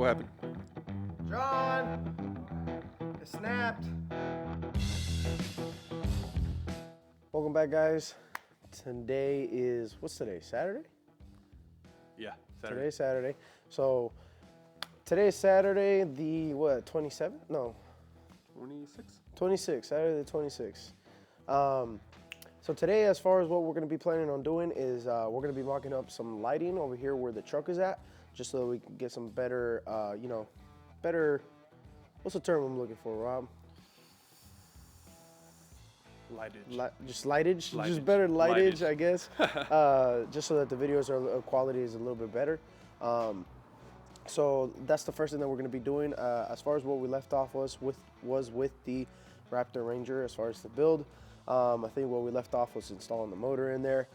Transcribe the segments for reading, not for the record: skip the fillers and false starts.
What happened? John! It snapped. Welcome back, guys. Today is, what's today? Saturday? Yeah, Saturday. Today's Saturday. So, today's Saturday, the what, 27th? No. 26? 26th, Saturday the 26th. So today, as far as what we're going to be planning on doing is we're going to be mocking up some lighting over here where the truck is at, just so that we can get some better, better, what's the term I'm looking for, Rob? Lightage. Just lightage, just better lightage, I guess. Just so that the videos quality is a little bit better. So that's the first thing that we're going to be doing. As far as what we left off was with the Raptor Ranger, as far as the build. I think what we left off was installing the motor in there.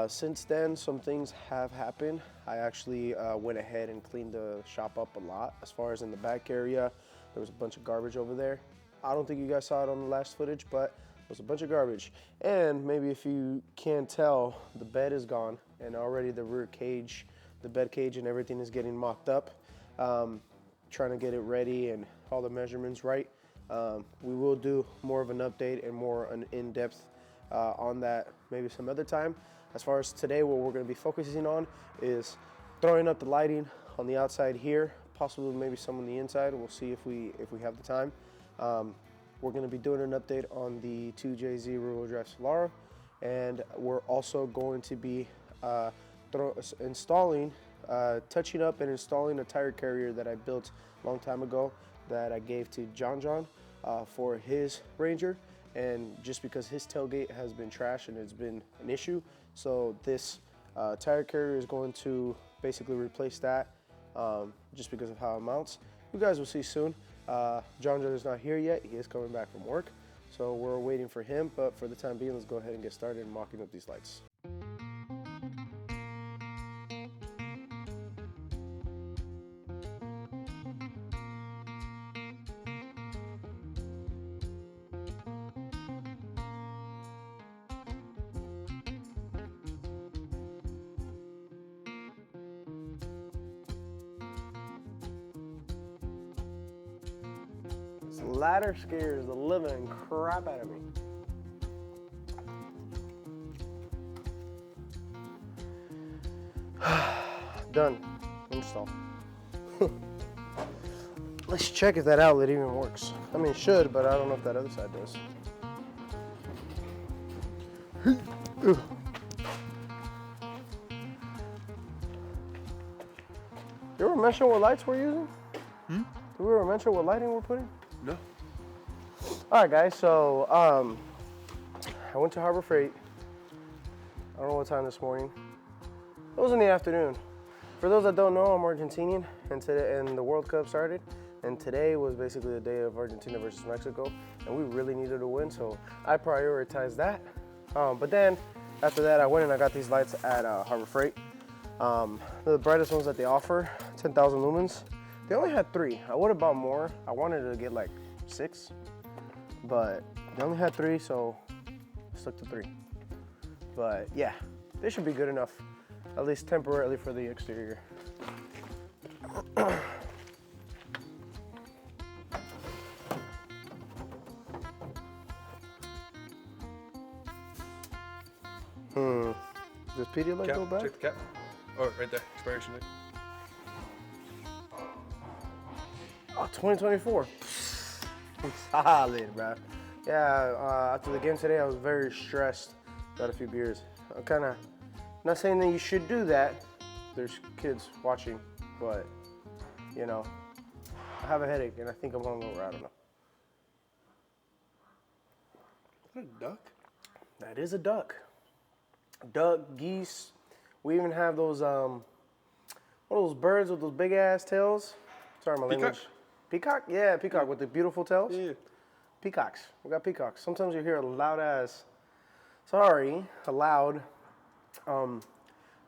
Since then, some things have happened. I actually went ahead and cleaned the shop up a lot. As far as in the back area, there was a bunch of garbage over there. I don't think you guys saw it on the last footage, but it was a bunch of garbage. And maybe if you can't tell, the bed is gone, and already the rear cage, the bed cage and everything is getting mocked up. Trying to get it ready and all the measurements right. We will do more of an update and more an in-depth on that maybe some other time. As far as today, what we're going to be focusing on is throwing up the lighting on the outside here, possibly maybe some on the inside. We'll see if we have the time. We're going to be doing an update on the 2JZ rear-wheel drive Solara, and we're also going to be touching up and installing a tire carrier that I built a long time ago that I gave to Jonjon for his Ranger, and just because his tailgate has been trash and it's been an issue, so this tire carrier is going to basically replace that just because of how it mounts. You guys will see soon. Jonjon is not here yet. He is coming back from work, so we're waiting for him, but for the time being, let's go ahead and get started in mocking up these lights. This ladder scares the living crap out of me. Done. Install. Let's check if that outlet even works. I mean, it should, but I don't know if that other side does. You ever mention what lights we're using? Did we ever mention what lighting we're putting? No. All right, guys, so I went to Harbor Freight. I don't know what time this morning. It was in the afternoon. For those that don't know, I'm Argentinian, and the World Cup started, and today was basically the day of Argentina versus Mexico, and we really needed to win, so I prioritized that. But then, after that, I went and I got these lights at Harbor Freight. The brightest ones that they offer, 10,000 lumens. They only had 3. I would have bought more. I wanted to get like 6, but they only had 3, so I stuck to 3. But yeah, they should be good enough, at least temporarily for the exterior. Does Pedialyte go back? Check the cap. Oh, right there. Expiration date. Oh, 2024. Solid, bro. Yeah, after the game today, I was very stressed. Got a few beers. I'm kind of not saying that you should do that. There's kids watching, but you know, I have a headache and I think I'm hungover. I don't know. Is that a duck? That is a duck. Duck, geese. We even have those what are those birds with those big ass tails? Sorry, my language. Peacock? Yeah, peacock with the beautiful tails. Yeah. Peacocks. We got peacocks. Sometimes you hear a loud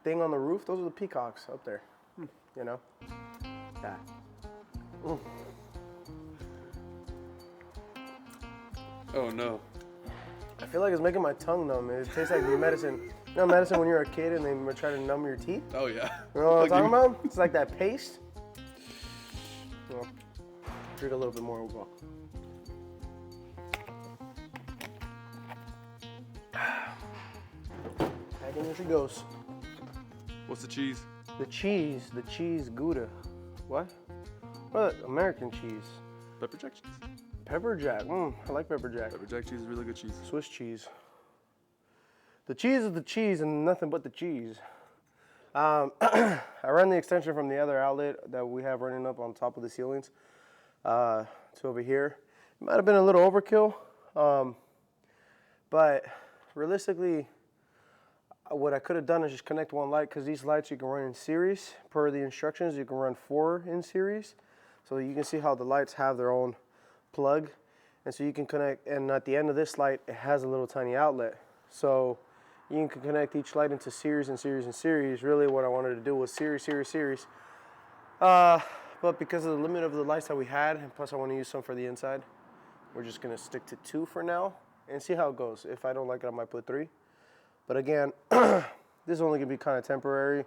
thing on the roof. Those are the peacocks up there. You know? Yeah. Oh no. I feel like it's making my tongue numb. It tastes like medicine. You know medicine when you're a kid and they try to numb your teeth? Oh yeah. You know what I'm talking about? It's like that paste. Well, drink a little bit more, we'll go. Back in there she goes. What's the cheese? The cheese Gouda. What? What? American cheese. Pepper jack cheese. Pepper jack. I like pepper jack. Pepper jack cheese is really good cheese. Swiss cheese. The cheese is the cheese and nothing but the cheese. I ran the extension from the other outlet that we have running up on top of the ceilings to over here. It might have been a little overkill, but realistically, what I could have done is just connect one light, because these lights you can run in series. Per the instructions, you can run 4 in series. So you can see how the lights have their own plug. And so you can connect, and at the end of this light, it has a little tiny outlet. So you can connect each light into series and series and series. Really what I wanted to do was series. But because of the limit of the lights that we had, and plus I want to use some for the inside, we're just going to stick to 2 for now and see how it goes. If I don't like it, I might put 3. But again, this is only going to be kind of temporary,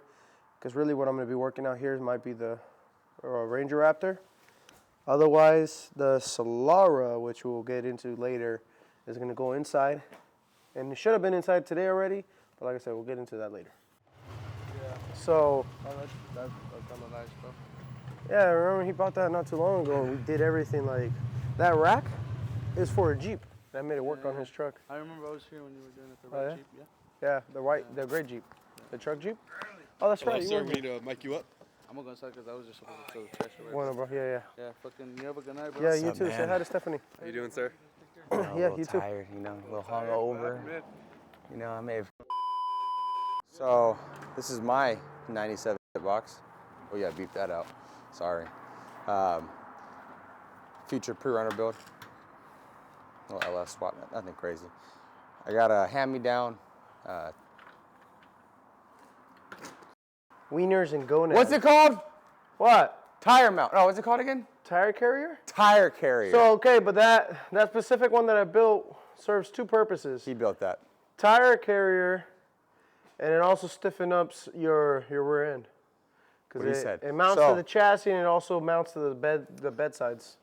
because really what I'm going to be working out here might be the Ranger Raptor. Otherwise, the Solara, which we'll get into later, is going to go inside. And it should have been inside today already, but like I said, we'll get into that later. Yeah. So, That's kind of nice, bro. yeah, remember he bought that not too long ago, and we did everything like that. Rack is for a Jeep. That made it work on his truck. I remember I was here when you were doing it, the Oh, red yeah? Jeep, yeah? Yeah, the gray Jeep. The truck Jeep? Oh, that's right. Hello, You sir. were We need to mic you up. I'm not gonna say because I was just supposed to show the trash away. one of them. Yeah. Yeah, fucking, you have a good night, bro? Yeah, you up, too. Say man? hi to Stephanie. How you doing, sir? A Yeah, little you too. tired, you know, a little hungover. You know, I may have. So, this is my 97 box. Oh yeah, beep that out. Sorry. Future pre-runner build. Little LS swap, nothing crazy. I got a hand-me-down. Wieners and gonads. What's it called? What? Tire mount. Oh, what's it called again? Tire carrier? Tire carrier. So, okay, but that specific one that I built serves 2 purposes. He built that. Tire carrier, and it also stiffens up your rear end. What he said. It mounts So- to the chassis, and it also mounts to the bed sides.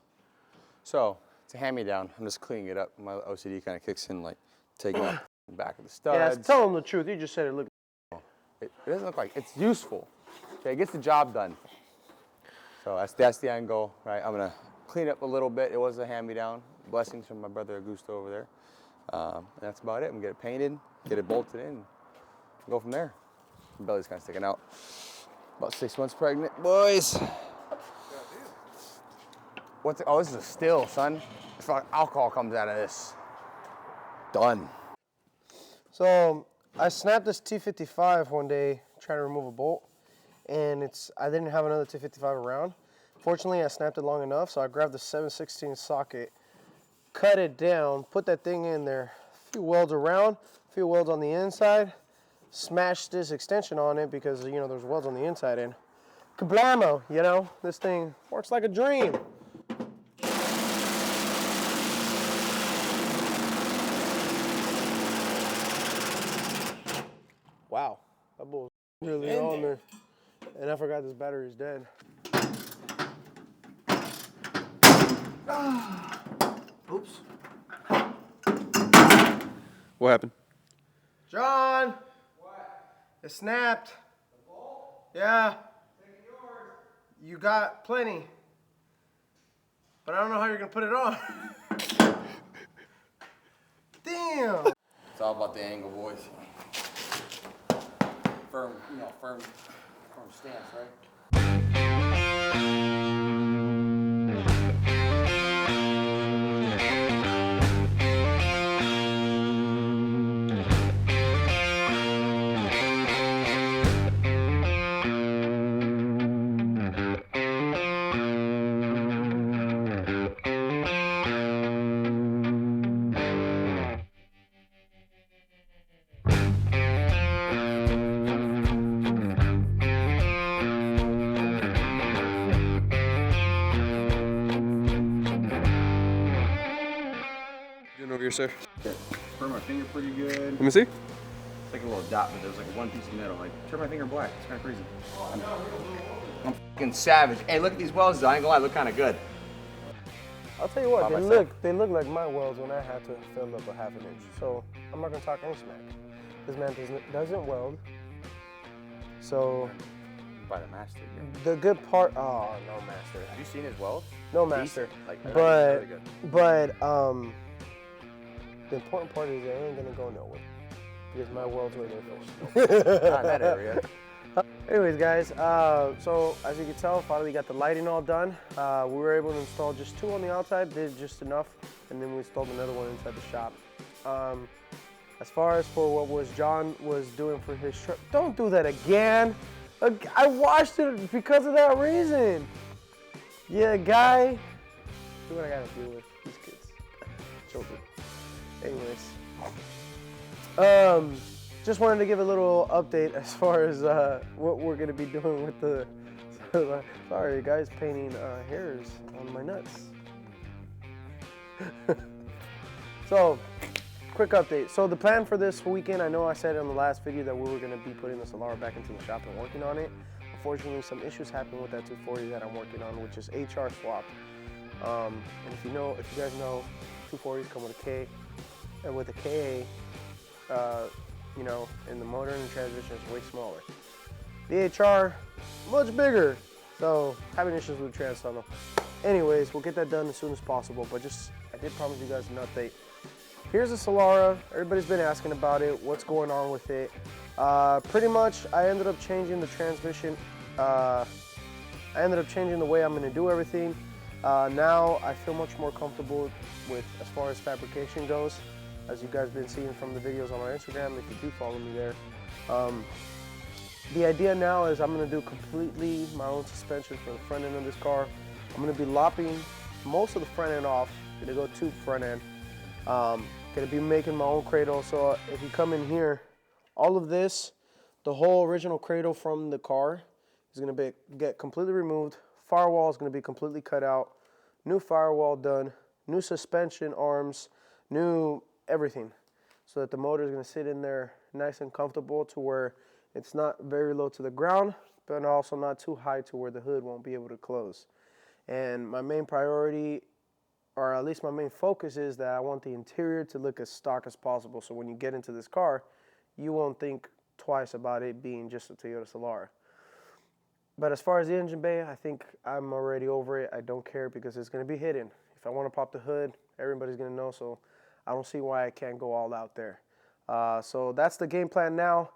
So, it's a hand-me-down. I'm just cleaning it up. My OCD kind of kicks in, like taking out the back of the studs. Yeah, tell them the truth. You just said it looked. It doesn't look like it's useful. Okay, it gets the job done. So that's the end goal, right? I'm gonna clean up a little bit. It was a hand-me-down. Blessings from my brother Augusto over there. And that's about it. I'm gonna get it painted, get it bolted in, and go from there. The belly's kind of sticking out. About 6 months pregnant, boys. What's it? Oh, this is a still, son. It's like alcohol comes out of this. Done. So I snapped this T55 one day trying to remove a bolt, and I didn't have another T55 around. Fortunately, I snapped it long enough, so I grabbed the 7/16 socket, cut it down, put that thing in there, a few welds around, a few welds on the inside, smashed this extension on it because, you know, there's welds on the inside, and kablamo, you know, this thing works like a dream. Wow, that bull's really on there. And I forgot this battery's dead. Oops. What happened? John! What? It snapped. The bolt? Yeah. Take yours. You got plenty. But I don't know how you're going to put it on. Damn! It's all about the angle, boys. Firm, you know, firm stance, right? Doing over here, sir. Burn my finger pretty good. Let me see. Take a little dot, but there's like one piece of metal. Like, turn my finger black. It's kind of crazy. I'm fucking savage. Hey, look at these welds though. I ain't gonna lie, they look kind of good. I'll tell you what, By they myself. look like my welds when I had to fill up a ½ inch. So I'm not gonna talk any smack. This man doesn't weld. So By the master here. the good part, oh no master, Have you seen his welds? no master. Decent. Like, they're But really good. the important part is they ain't gonna go nowhere because my welds were there first. Not in that area. Anyways, guys, so as you can tell, finally got the lighting all done. We were able to install just 2 on the outside, did just enough, and then we installed another one inside the shop. As far as for what was John was doing for his truck, don't do that again. I washed it because of that reason. Yeah, guy. See what I gotta deal with these kids. Children. Anyways. Just wanted to give a little update as far as what we're gonna be doing with the. Sorry, guys, painting hairs on my nuts. So, quick update. So the plan for this weekend, I know I said in the last video that we were gonna be putting the Solara back into the shop and working on it. Unfortunately, some issues happened with that 240 that I'm working on, which is HR swap. And if you guys know, 240s come with a K, and with a KA, you know, and the motor and the transmission is way smaller. The HR, much bigger. So having issues with the trans tunnel. Anyways, we'll get that done as soon as possible, but I did promise you guys an update. Here's the Solara. Everybody's been asking about it. What's going on with it? Pretty much, I ended up changing the transmission. I ended up changing the way I'm gonna do everything. Now I feel much more comfortable with as far as fabrication goes. As you guys been seeing from the videos on my Instagram, if you do follow me there. The idea now is I'm gonna do completely my own suspension for the front end of this car. I'm gonna be lopping most of the front end off. Gonna go to front end. Gonna be making my own cradle. So if you come in here, all of this, the whole original cradle from the car is gonna get completely removed. Firewall is gonna be completely cut out. New firewall done. New suspension arms. New everything. So that the motor is gonna sit in there nice and comfortable to where it's not very low to the ground, but also not too high to where the hood won't be able to close. And my main priority, or at least my main focus, is that I want the interior to look as stock as possible. So when you get into this car, you won't think twice about it being just a Toyota Solara. But as far as the engine bay, I think I'm already over it. I don't care because it's gonna be hidden. If I wanna pop the hood, everybody's gonna know, so I don't see why I can't go all out there. So that's the game plan now.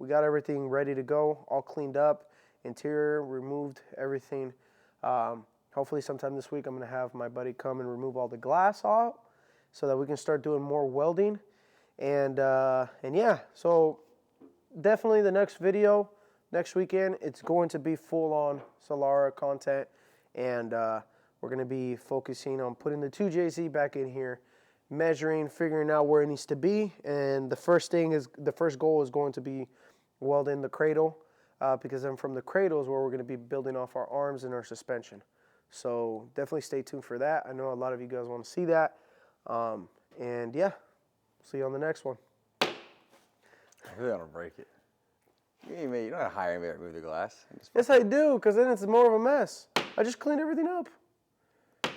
We got everything ready to go, all cleaned up, interior, removed everything. Hopefully sometime this week I'm gonna have my buddy come and remove all the glass off so that we can start doing more welding. And yeah, so definitely the next video, next weekend, it's going to be full on Solara content. And we're gonna be focusing on putting the 2JZ back in here, measuring, figuring out where it needs to be. And the first goal is going to be welding the cradle, because then from the cradle is where we're gonna be building off our arms and our suspension. So definitely stay tuned for that. I know a lot of you guys want to see that. And yeah, see you on the next one. I really want to break it. You don't have to hire me to remove the glass. Yes, I do, because then it's more of a mess. I just cleaned everything up. I'm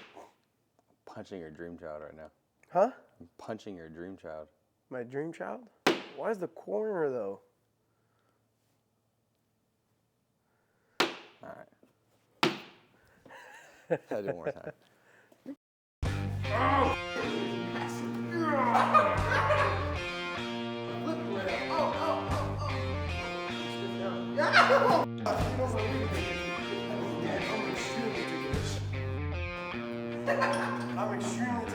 punching your dream child right now. Huh? I'm punching your dream child. My dream child? Why is the corner though? All right. I'll do it one more time. I'm extremely